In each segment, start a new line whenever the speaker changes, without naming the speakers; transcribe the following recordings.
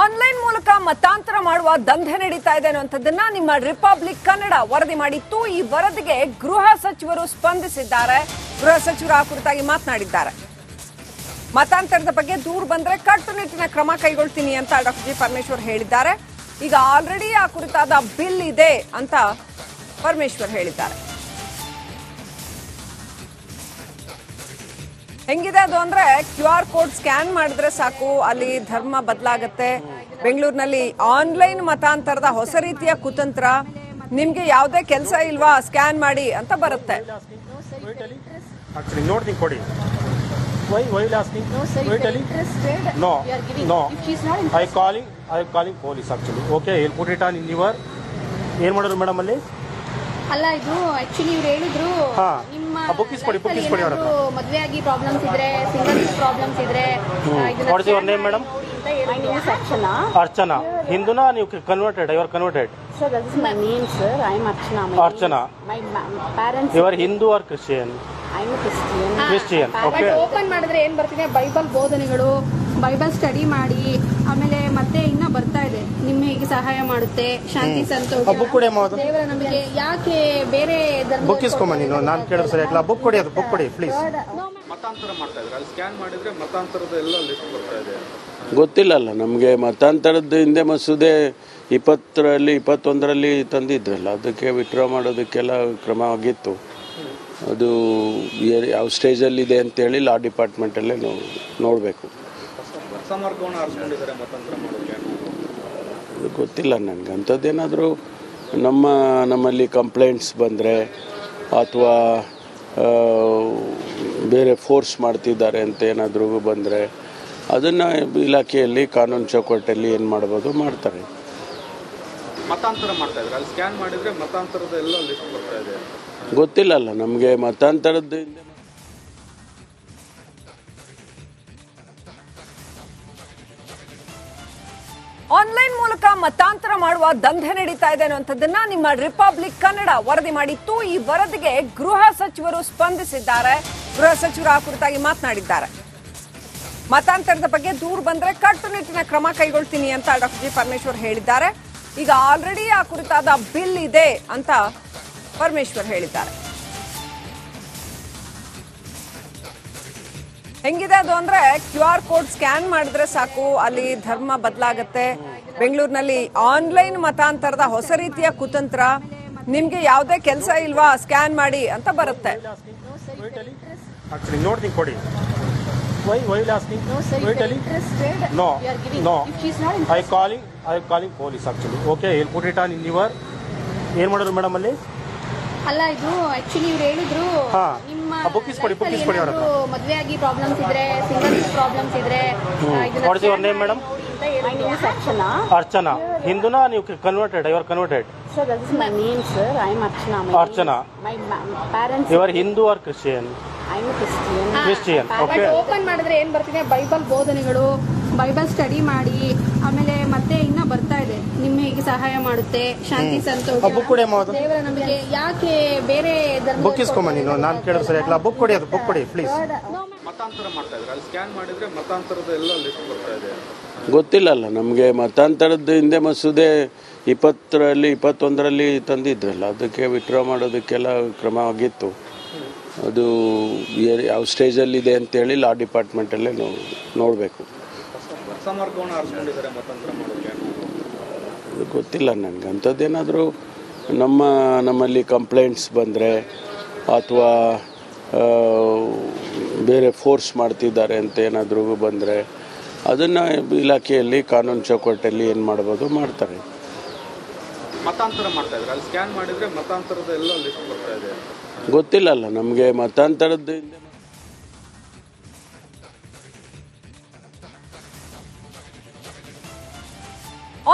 Online ಮೂಲಕ ಮತಾಂತರ ಮಾಡುವ ದಂಧೆ ನಡೀತಾ ಇದೆ ಅನ್ನುವಂಥದ್ದನ್ನ ನಿಮ್ಮ ರಿಪಬ್ಲಿಕ್ ಕನ್ನಡ ವರದಿ ಮಾಡಿತ್ತು. ಈ ವರದಿಗೆ ಗೃಹ ಸಚಿವರು ಸ್ಪಂದಿಸಿದ್ದಾರೆ. ಗೃಹ ಸಚಿವರು ಆ ಕುರಿತಾಗಿ ಮಾತನಾಡಿದ್ದಾರೆ. ಮತಾಂತರದ ಬಗ್ಗೆ ದೂರು ಬಂದ್ರೆ ಕಟ್ಟುನಿಟ್ಟಿನ ಕ್ರಮ ಕೈಗೊಳ್ತೀನಿ ಅಂತ ಡಾಕ್ಟರ್ ಜಿ ಪರಮೇಶ್ವರ್ ಹೇಳಿದ್ದಾರೆ. ಈಗ ಆಲ್ರೆಡಿ ಆ ಕುರಿತಾದ ಬಿಲ್ ಇದೆ ಅಂತ ಪರಮೇಶ್ವರ್ ಹೇಳಿದ್ದಾರೆ. ಹೆಂಗಿದೆ ಅದು ಅಂದ್ರೆ QR ಕೋಡ್ ಸ್ಕ್ಯಾನ್ ಮಾಡಿದ್ರೆ ಸಾಕು, ಅಲ್ಲಿ ಧರ್ಮ ಬದಲಾಗತ್ತೆ. ಬೆಂಗಳೂರಿನಲ್ಲಿ ಆನ್ಲೈನ್ ಮತಾಂತರದ ಹೊಸ ರೀತಿಯ ಕುತಂತ್ರ, ನಿಮ್ಗೆ ಯಾವುದೇ ಕೆಲಸ ಇಲ್ವಾ ಸ್ಕ್ಯಾನ್ ಮಾಡಿ ಅಂತ ಬರುತ್ತೆ.
Why you asking?
No, sir.
Why
If
telling?
interested,
No,
you are giving.
no.
If she is not
I
interested,
calling police actually. Okay, he'll put it on in your. ಏನು ಮಾಡಿದ್ರು madam ಅಲ್ಲಿ?
ಅಲ್ಲ ಇದು actually ಇವ್ರು ಹೇಳಿದ್ರು ನಿಮ್ಮ
book ಇಸ್ಕೊಡಿ ಅವ್ರ ಹತ್ರ.
ಮದುವೆ ಆಗಿ ಪ್ರಾಬ್ಲಮ್ಸ್ ಇದ್ರೆ, ಸಿಂಗಲ್ ಪ್ರಾಬ್ಲಮ್ಸ್ ಇದ್ರೆ
What is your name, madam?
My name is Archana.
Archana. Hinduna ನೀವು converted. You are converted.
Sir, that is my name, sir. I am Archana.
Archana.
My parents.
You are Hindu or Christian?
I am a Christian.
Christian. Okay.
Open ಮಾಡಿದ್ರೆ ಏನ್ ಬರ್ತಿದೆ, Bible ಬೋಧನೆಗಳು, Bible study ಮಾಡಿ, ಆಮೇಲೆ ಮತ್ತೆ ಇನ್ನ ಬರ್ತಾ ಇದೆ ನಿಮಗೆ ಸಹಾಯ ಮಾಡುತ್ತೆ, ಶಾಂತಿ ಸಂತೋಷ,
ಬುಕ್ ಕೊಡಿ ಅಮ್ಮ, ಅದು
ದೇವರ ನಂಬಿಕೆ. ಯಾಕೆ ಬೇರೆ ಧರ್ಮ
ಬುಕ್ ಇಸ್ಕೊಂಬ ನೀನು, ನಾನು ಕೇಳಿದ್ರೆ ಸರಿ ಯಾಕಲ್ಲ, ಬುಕ್ ಕೊಡಿ, ಅದು ಬುಕ್ ಕೊಡಿ ಪ್ಲೀಸ್.
ಮತಾಂತರ ಮಾಡ್ತಾ ಇದ್ದಾರೆ, ಅಲ್ಲಿ ಸ್ಕ್ಯಾನ್ ಮಾಡಿದ್ರೆ ಮತಾಂತರದ ಎಲ್ಲ ಲಿಸ್ಟ್ ಬರ್ತಾ ಇದೆ.
ಗೊತ್ತಿಲ್ಲಲ್ಲ ನಮಗೆ. ಮತಾಂತರದ್ದು ಹಿಂದೆ ಮಸೂದೆ 20ರಲ್ಲಿ 21ರಲ್ಲಿ ತಂದಿದ್ರಲ್ಲ, ಅದಕ್ಕೆ ವಿತ್ಡ್ರಾ ಮಾಡೋದಕ್ಕೆಲ್ಲ ಕ್ರಮ ಆಗಿತ್ತು. ಅದು ಯಾವ ಸ್ಟೇಜಲ್ಲಿದೆ ಅಂತೇಳಿ ಲಾ ಡಿಪಾರ್ಟ್ಮೆಂಟಲ್ಲೇ ನೋಡಬೇಕು.
ಹೊಸ ಮಾರ್ಗವನ್ನು ಆರಿಸ್ಕೊಂಡಿದ್ದಾರೆ ಮತಾಂತರ ಮಾಡೋಕ್ಕೆ.
ಅದು ಗೊತ್ತಿಲ್ಲ ನನಗೆ. ಅಂಥದ್ದೇನಾದರೂ ನಮ್ಮಲ್ಲಿ ಕಂಪ್ಲೇಂಟ್ಸ್ ಬಂದರೆ ಅಥವಾ ಬೇರೆ ಫೋರ್ಸ್ ಮಾಡ್ತಿದ್ದಾರೆ ಅಂತ ಏನಾದರೂ ಬಂದರೆ ಅದನ್ನು ಇಲಾಖೆಯಲ್ಲಿ ಕಾನೂನು ಚೌಕಟ್ಟಲ್ಲಿ ಏನು ಮಾಡ್ಬೋದು ಮಾಡ್ತಾರೆ.
ಮತಾಂತರ ಮಾಡ್ತಾ ಇದ್ದಾರೆ, ಅಲ್ಲಿ ಸ್ಕ್ಯಾನ್ ಮಾಡಿದ್ರೆ ಮತಾಂತರದ ಎಲ್ಲ ಲಿಸ್ಟ್ ಬರ್ತಾ ಇದೆ.
ಗೊತ್ತಿಲ್ಲಲ್ಲ ನಮಗೆ. ಮತಾಂತರದ್ದು ಹಿಂದೆ
ಆನ್ಲೈನ್ ಮೂಲಕ ಮತಾಂತರ ಮಾಡುವ ದಂಧೆ ನಡೀತಾ ಇದೆ ಅನ್ನುವಂಥದ್ದನ್ನ ನಿಮ್ಮ ರಿಪಬ್ಲಿಕ್ ಕನ್ನಡ ವರದಿ ಮಾಡಿತ್ತು. ಈ ವರದಿಗೆ ಗೃಹ ಸಚಿವರು ಸ್ಪಂದಿಸಿದ್ದಾರೆ. ಗೃಹ ಸಚಿವರು ಆ ಕುರಿತಾಗಿ ಮಾತನಾಡಿದ್ದಾರೆ. ಮತಾಂತರದ ಬಗ್ಗೆ ದೂರು ಬಂದ್ರೆ ಕಟ್ಟುನಿಟ್ಟಿನ ಕ್ರಮ ಕೈಗೊಳ್ತೀನಿ ಅಂತ ಡಾಕ್ಟರ್ ಜಿ ಪರಮೇಶ್ವರ್ ಹೇಳಿದ್ದಾರೆ. ಈಗ ಆಲ್ರೆಡಿ ಆ ಕುರಿತಾದ ಬಿಲ್ ಇದೆ ಅಂತ ಪರಮೇಶ್ವರ್ ಹೇಳಿದ್ದಾರೆ. ಹೆಂಗಿದೆ ಅದು ಅಂದ್ರೆ QR ಕೋಡ್ ಸ್ಕ್ಯಾನ್ ಮಾಡಿದ್ರೆ ಸಾಕು, ಅಲ್ಲಿ ಧರ್ಮ ಬದಲಾಗತ್ತೆ. ಬೆಂಗಳೂರಿನಲ್ಲಿ ಆನ್ಲೈನ್ ಮತಾಂತರದ ಹೊಸ ರೀತಿಯ ಕುತಂತ್ರ, ನಿಮ್ಗೆ ಯಾವುದೇ ಕೆಲಸ ಇಲ್ವಾ ಸ್ಕ್ಯಾನ್ ಮಾಡಿ ಅಂತ ಬರುತ್ತೆ.
Actually, ನೋಡ್ತೀನಿ ಕೊಡಿ. Why you asking?
No, sir.
Why
If
telling?
interested,
No,
you are giving.
no.
If she is not
I
interested,
calling police actually. Okay, he'll put it on in your. ಏನು ಮಾಡಿದ್ರು madam ಅಲ್ಲಿ?
ಅಲ್ಲ ಇದು actually ಇವ್ರು ಹೇಳಿದ್ರು ನಿಮ್ಮ
book ಇಸ್ಕೊಡಿ ಅವ್ರ ಹತ್ರ.
ಮದುವೆ ಆಗಿ ಪ್ರಾಬ್ಲಮ್ಸ್ ಇದ್ರೆ, ಸಿಂಗಲ್ ಪ್ರಾಬ್ಲಮ್ಸ್ ಇದ್ರೆ
What is your name, madam?
My name is Archana.
Archana. Hinduna ನೀವು converted. You are converted.
Sir, that is my name, sir. I am Archana.
Archana.
My parents.
You are Hindu or Christian?
I am a Christian.
Christian. Okay.
Open ಮಾಡಿದ್ರೆ ಏನ್ ಬರ್ತಿದೆ, Bible ಬೋಧನೆಗಳು, Bible study ಮಾಡಿ, ಆಮೇಲೆ ಮತ್ತೆ ಇನ್ನ ಬರ್ತಾ ಇದೆ ನಿಮಗೆ ಸಹಾಯ ಮಾಡುತ್ತೆ, ಶಾಂತಿ ಸಂತೋಷ,
ಬುಕ್ ಕೊಡಿ ಅಮ್ಮ, ಅದು
ದೇವರ ನಂಬಿಕೆ. ಯಾಕೆ ಬೇರೆ ಧರ್ಮ
ಬುಕ್ ಇಸ್ಕೊಂಬ ನೀನು, ನಾನು ಕೇಳಿದ್ರೆ ಸರಿ ಯಾಕಲ್ಲ, ಬುಕ್ ಕೊಡಿ, ಅದು ಬುಕ್ ಕೊಡಿ ಪ್ಲೀಸ್.
ಮತಾಂತರ ಮಾಡ್ತಾ ಇದ್ದಾರೆ, ಅಲ್ಲಿ ಸ್ಕ್ಯಾನ್ ಮಾಡಿದ್ರೆ ಮತಾಂತರದ ಎಲ್ಲ ಲಿಸ್ಟ್ ಬರ್ತಾ ಇದೆ.
ಗೊತ್ತಿಲ್ಲಲ್ಲ ನಮಗೆ. ಮತಾಂತರದ್ದು ಹಿಂದೆ ಮಸೂದೆ 20ರಲ್ಲಿ 21ರಲ್ಲಿ ತಂದಿದ್ರಲ್ಲ, ಅದಕ್ಕೆ ವಿತ್ಡ್ರಾ ಮಾಡೋದಕ್ಕೆಲ್ಲ ಕ್ರಮ ಆಗಿತ್ತು. ಅದು ಯಾವ ಸ್ಟೇಜಲ್ಲಿದೆ ಅಂತೇಳಿ ಲಾ ಡಿಪಾರ್ಟ್ಮೆಂಟಲ್ಲೇ ನೋಡಬೇಕು.
ಹೊಸ ಮಾರ್ಗವನ್ನು ಆರಿಸ್ಕೊಂಡಿದ್ದಾರೆ ಮತಾಂತರ ಮಾಡೋಕ್ಕೆ.
ಅದು ಗೊತ್ತಿಲ್ಲ ನನಗೆ. ಅಂಥದ್ದೇನಾದರೂ ನಮ್ಮಲ್ಲಿ ಕಂಪ್ಲೇಂಟ್ಸ್ ಬಂದರೆ ಅಥವಾ ಬೇರೆ ಫೋರ್ಸ್ ಮಾಡ್ತಿದ್ದಾರೆ ಅಂತ ಏನಾದರೂ ಬಂದರೆ ಅದನ್ನು ಇಲಾಖೆಯಲ್ಲಿ ಕಾನೂನು ಚೌಕಟ್ಟಲ್ಲಿ ಏನು ಮಾಡ್ಬೋದು ಮಾಡ್ತಾರೆ.
ಮತಾಂತರ ಮಾಡ್ತಾ ಇದ್ದಾರೆ, ಅಲ್ಲಿ ಸ್ಕ್ಯಾನ್ ಮಾಡಿದ್ರೆ ಮತಾಂತರದ ಎಲ್ಲ ಲಿಸ್ಟ್ ಬರ್ತಾ ಇದೆ.
ಗೊತ್ತಿಲ್ಲಲ್ಲ ನಮಗೆ. ಮತಾಂತರದ್ದು ಹಿಂದೆ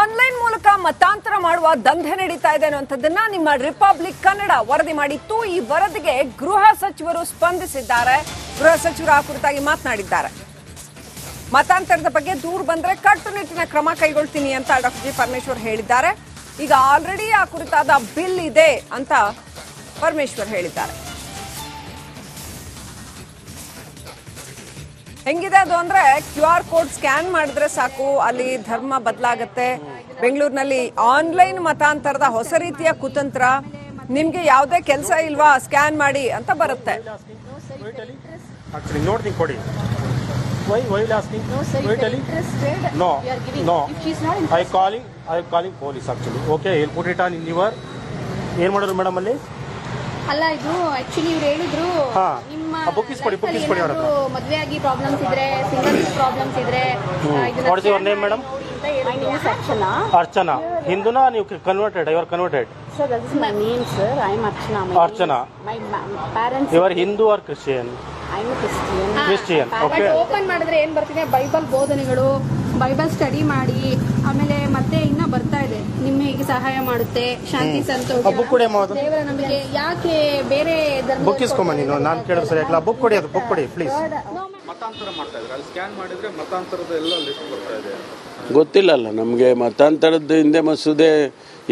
ಆನ್ಲೈನ್ ಮೂಲಕ ಮತಾಂತರ ಮಾಡುವ ದಂಧೆ ನಡೀತಾ ಇದೆ ಅನ್ನುವಂಥದ್ದನ್ನ ನಿಮ್ಮ ರಿಪಬ್ಲಿಕ್ ಕನ್ನಡ ವರದಿ ಮಾಡಿತ್ತು. ಈ ವರದಿಗೆ ಗೃಹ ಸಚಿವರು ಸ್ಪಂದಿಸಿದ್ದಾರೆ. ಗೃಹ ಸಚಿವರು ಆ ಕುರಿತಾಗಿ ಮಾತನಾಡಿದ್ದಾರೆ. ಮತಾಂತರದ ಬಗ್ಗೆ ದೂರು ಬಂದ್ರೆ ಕಟ್ಟುನಿಟ್ಟಿನ ಕ್ರಮ ಕೈಗೊಳ್ತೀನಿ ಅಂತ ಡಾಕ್ಟರ್ ಜಿ ಪರಮೇಶ್ವರ್ ಹೇಳಿದ್ದಾರೆ. ಈಗ ಆಲ್ರೆಡಿ ಆ ಕುರಿತಾದ ಬಿಲ್ ಇದೆ ಅಂತ ಪರಮೇಶ್ವರ್ ಹೇಳಿದ್ದಾರೆ. ಹೆಂಗಿದೆ ಅದು ಅಂದ್ರೆ QR ಕೋಡ್ ಸ್ಕ್ಯಾನ್ ಮಾಡಿದ್ರೆ ಸಾಕು, ಅಲ್ಲಿ ಧರ್ಮ ಬದಲಾಗತ್ತೆ. ಬೆಂಗಳೂರಿನಲ್ಲಿ ಆನ್ಲೈನ್ ಮತಾಂತರದ ಹೊಸ ರೀತಿಯ ಕುತಂತ್ರ. ನಿಮ್ಗೆ ಯಾವುದೇ ಕೆಲಸ ಇಲ್ವಾ, ಸ್ಕ್ಯಾನ್ ಮಾಡಿ ಅಂತ ಬರುತ್ತೆ.
ಆಕ್ಚುಲಿ ನೋಡ್ತೀನಿ ಕೊಡಿ. Why you asking? Why telling? No, no. I calling police actually. Okay, I'll put it on in your. ಏನ್ ಮಾಡಿದ್ರು ಮೇಡಮ್ ಅಲ್ಲಿ?
ಅಲ್ಲ, ಇದು ಆಕ್ಚುಲಿ ಇವ್ರು ಹೇಳಿದ್ರು
ಹಾ.
ನಿಮ್ಮ
book ಇಸ್ಕೊಡಿ ಅವ್ರ ಹತ್ರ.
ಮದುವೆ ಆಗಿ ಪ್ರಾಬ್ಲಮ್ಸ್ ಇದ್ರೆ, ಸಿಂಗಲ್ ಪ್ರಾಬ್ಲಮ್ಸ್ ಇದ್ರೆ
What is your name, madam?
My name is Archana.
Archana. Hinduna, you converted. You are converted.
Sir, that is my name, sir. I am Archana.
Archana.
My parents.
You are Hindu or Christian?
I am a Christian.
Christian. Okay.
But open ಮಾಡಿದ್ರೆ ಏನ್ ಬರ್ತಿದೆ, Bible ಬೋಧನೆಗಳು, Bible study ಮಾಡಿ, ಆಮೇಲೆ ಮತ್ತೆ ಇನ್ನ ಬರ್ತಾ ಇದೆ ನಿಮ್ಮ ಹೇಗೆ ಸಹಾಯ ಮಾಡುತ್ತೆ, ಶಾಂತಿ ಸಂತೋಷ,
ಬುಕ್ ಕೊಡಿ ಅಮ್ಮ ಅದು.
ದೇವರ ನಂಬಿಕೆ. ಯಾಕೆ ಬೇರೆ ಧರ್ಮ
ಬುಕ್ ಇಸ್ಕೊಂಬ ನೀನು, ನಾನು ಕೇಳಿದ್ರೆ ಸರಿ ಯಾಕಲ್ಲ. ಬುಕ್ ಕೊಡಿ, ಅದು ಬುಕ್ ಕೊಡಿ ಪ್ಲೀಸ್.
ಮತಾಂತರ ಮಾಡ್ತಾ ಇದ್ದಾರೆ, ಅಲ್ಲಿ ಸ್ಕ್ಯಾನ್ ಮಾಡಿದ್ರೆ ಮತಾಂತರದ ಎಲ್ಲ ಲಿಸ್ಟ್ ಬರ್ತಾ ಇದೆ.
ಗೊತ್ತಿಲ್ಲಲ್ಲ ನಮಗೆ. ಮತಾಂತರದ್ದು ಹಿಂದೆ ಮಸೂದೆ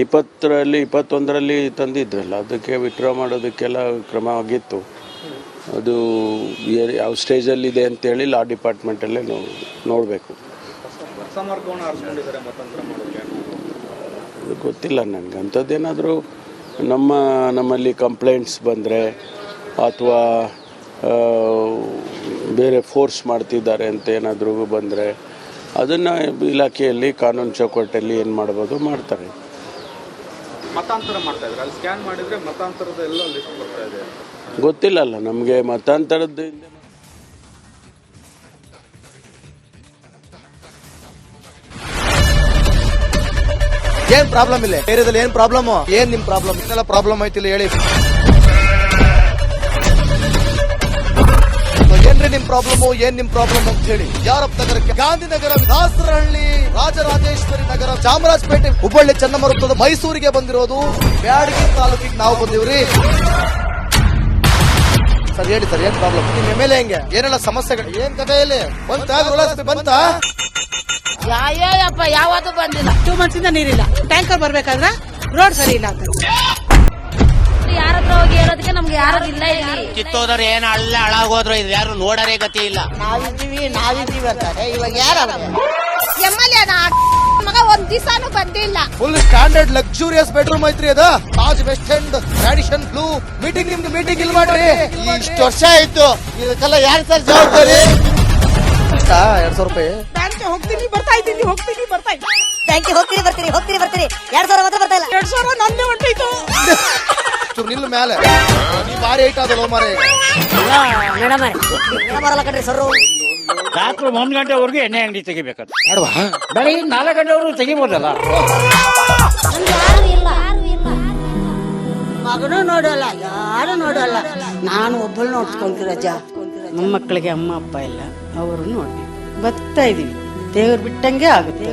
20ರಲ್ಲಿ 21ರಲ್ಲಿ ತಂದಿದ್ರಲ್ಲ, ಅದಕ್ಕೆ ವಿತ್ಡ್ರಾ ಮಾಡೋದಕ್ಕೆಲ್ಲ ಕ್ರಮ ಆಗಿತ್ತು. ಅದು ಯಾವ ಸ್ಟೇಜಲ್ಲಿದೆ ಅಂತೇಳಿ ಲಾ ಡಿಪಾರ್ಟ್ಮೆಂಟಲ್ಲೇ ನೋಡಬೇಕು.
ಹೊಸ ಮಾರ್ಗವನ್ನು ಆರಿಸ್ಕೊಂಡಿದ್ದಾರೆ ಮತಾಂತರ ಮಾಡೋಕ್ಕೆ.
ಅದು ಗೊತ್ತಿಲ್ಲ ನನಗೆ. ಅಂಥದ್ದೇನಾದರೂ ನಮ್ಮಲ್ಲಿ ಕಂಪ್ಲೇಂಟ್ಸ್ ಬಂದರೆ ಅಥವಾ ಬೇರೆ ಫೋರ್ಸ್ ಮಾಡ್ತಿದ್ದಾರೆ ಅಂತ ಏನಾದರೂ ಬಂದರೆ ಅದನ್ನು ಇಲಾಖೆಯಲ್ಲಿ ಕಾನೂನು ಚೌಕಟ್ಟಲ್ಲಿ ಏನು ಮಾಡ್ಬೋದು ಮಾಡ್ತಾರೆ.
ಮತಾಂತರ ಮಾಡ್ತಾ ಇದ್ದಾರೆ, ಅಲ್ಲಿ ಸ್ಕ್ಯಾನ್ ಮಾಡಿದ್ರೆ ಮತಾಂತರದ ಎಲ್ಲ ಲಿಸ್ಟ್ ಬರ್ತಾ ಇದೆ.
ಗೊತ್ತಿಲ್ಲಲ್ಲ ನಮಗೆ. ಮತಾಂತರದ್ದು ಹಿಂದೆ
ಏನ್ ಪ್ರಾಬ್ಲಮ್ ಇಲ್ಲ ಏರಿಯಾದಲ್ಲಿ? ಏನ್ ಪ್ರಾಬ್ಲಮ್? ಏನ್ ನಿಮ್ ಪ್ರಾಬ್ಲಮ್? ಇದೆಲ್ಲ ಪ್ರಾಬ್ಲಮ್ ಐತಿಲ್ಲ ಹೇಳಿ. ಏನ್ರಿ ನಿಮ್ ಪ್ರಾಬ್ಲಮ್? ಏನ್ ನಿಮ್ ಪ್ರಾಬ್ಲಮ್ ಅಂತ ಹೇಳಿ. ಯಾರಪ್ಪ ನಗರಕ್ಕೆ? ಗಾಂಧಿನಗರ, ದಾಸರಹಳ್ಳಿ, ರಾಜರಾಜೇಶ್ವರಿ ನಗರ, ಚಾಮರಾಜಪೇಟೆ, ಹುಬ್ಬಳ್ಳಿ, ಚೆನ್ನಮ್ಮ ವೃತ್ತದ ಮೈಸೂರಿಗೆ ಬಂದಿರೋದು. ಬ್ಯಾಡಗಿ ತಾಲೂಕಿಗೆ ನಾವು ಬಂದಿವ್ರಿ. ಸರ್ ಹೇಳಿ ಸರ್, ಏನ್ ಪ್ರಾಬ್ಲಮ್? ನಿಮ್ ಎಮ್ಎಲ್ಎ ಹೆಂಗೆ? ಏನೆಲ್ಲ ಸಮಸ್ಯೆಗಳು? ಏನ್ ಕಥೆಯಲ್ಲಿ ಬಂತ?
ಯಾಯಪ್ಪ ಯಾವತ್ತೂ ಬಂದಿಲ್ಲ. 2 months ಇಂದ ನೀರಿಲ್ಲ. ಟ್ಯಾಂಕರ್ ಬರ್ಬೇಕಾದ್ರೆ ರೋಡ್ ಸರಿ ಇಲ್ಲ ಅಂತ
ಯಾರ ಹತ್ರ ಹೋಗಿ ಹೇಳೋದಕ್ಕೆ ನಮ್ಗೆ ಯಾರು ಇಲ್ಲ. ಇಲ್ಲಿ
ಕಿತ್ತೋದ್ರೆ ಏನ್ ಅಲ್ಲ ಹಾಳಾಗೋದ್ರು ಇದು ಯಾರು ನೋಡರೇ ಗತಿ ಇಲ್ಲ. ನಾವಿದ್ದೀವಿ ಅಂತಾರೆ. ಇವಾಗ ಯಾರು
ಎಮ್ಎಲ್ಎ ಮಗ ಒಂದ್ ದಿವಸನೂ ಬಂದಿಲ್ಲ.
ಫುಲ್ ಸ್ಟ್ಯಾಂಡರ್ಡ್ ಲಕ್ಸುರಿಯಸ್ ಬೆಡ್ರೂಮ್ ಐತ್ರಿ ಅದ. Taj west end tradition blue. ನಿಮ್ದು ಮೀಟಿಂಗ್ ಇಲ್ಲಿ ಮಾಡ್ರಿ. ಇಷ್ಟು ವರ್ಷ ಆಯ್ತು, ಇದಕ್ಕೆಲ್ಲ ಯಾರು ಸರ್ ಜವಾಬ್ದಾರಿ? 2,000 ರೂಪಾಯಿ
ಬ್ಯಾಂಕ್ ಹೋಗ್ತೀನಿ ಬರ್ತಾ ಇದ್ದೀನಿ.
ಬ್ಯಾಂಕಿಗೆ ಹೋಗ್ತೀರಿ 2,000 ಮಾತ್ರ ಬರ್ತಾ ಇಲ್ಲ.
2,000 ನಂದೇ ಹೊಂಟೈತು.
ನಿಲ್ ಮೇಲೆ ನೀವು ಭಾರಿ ಐಟ್ ಆದಲ್ಲ ಮಾರೇ.
ಮೇಡಮ್ ಬರಲ್ಲ ಕಣ್ರಿ ಸರ್.
ರಾತ್ರಿ 1 ಗಂಟೆವರೆಗೂ ಎಣ್ಣೆ ಅಂಗಡಿ ತೆಗಿಬೇಕಾದ್ರೆ
ಅಡ್ವಾ
ಬೆಳಿಗ್ಗೆ 4 ಗಂಟೆವರೆಗೂ ತೆಗಿಬೋದಲ್ಲ.
ಮಗನೂ ನೋಡಲ್ಲ, ಯಾರು ನೋಡಲ್ಲ. ನಾನು ಒಬ್ಬಳು ನೋಡ್ಕೊಂತೀರಜ್ಜ. ಮೊಮ್ಮಕ್ಕಳಿಗೆ ಅಮ್ಮ ಅಪ್ಪ ಇಲ್ಲ, ಅವರು ನೋಡಿ ಬರ್ತಾ ಇದೀವಿ. ದೇವ್ರು ಬಿಟ್ಟಂಗೆ ಆಗುತ್ತೆ.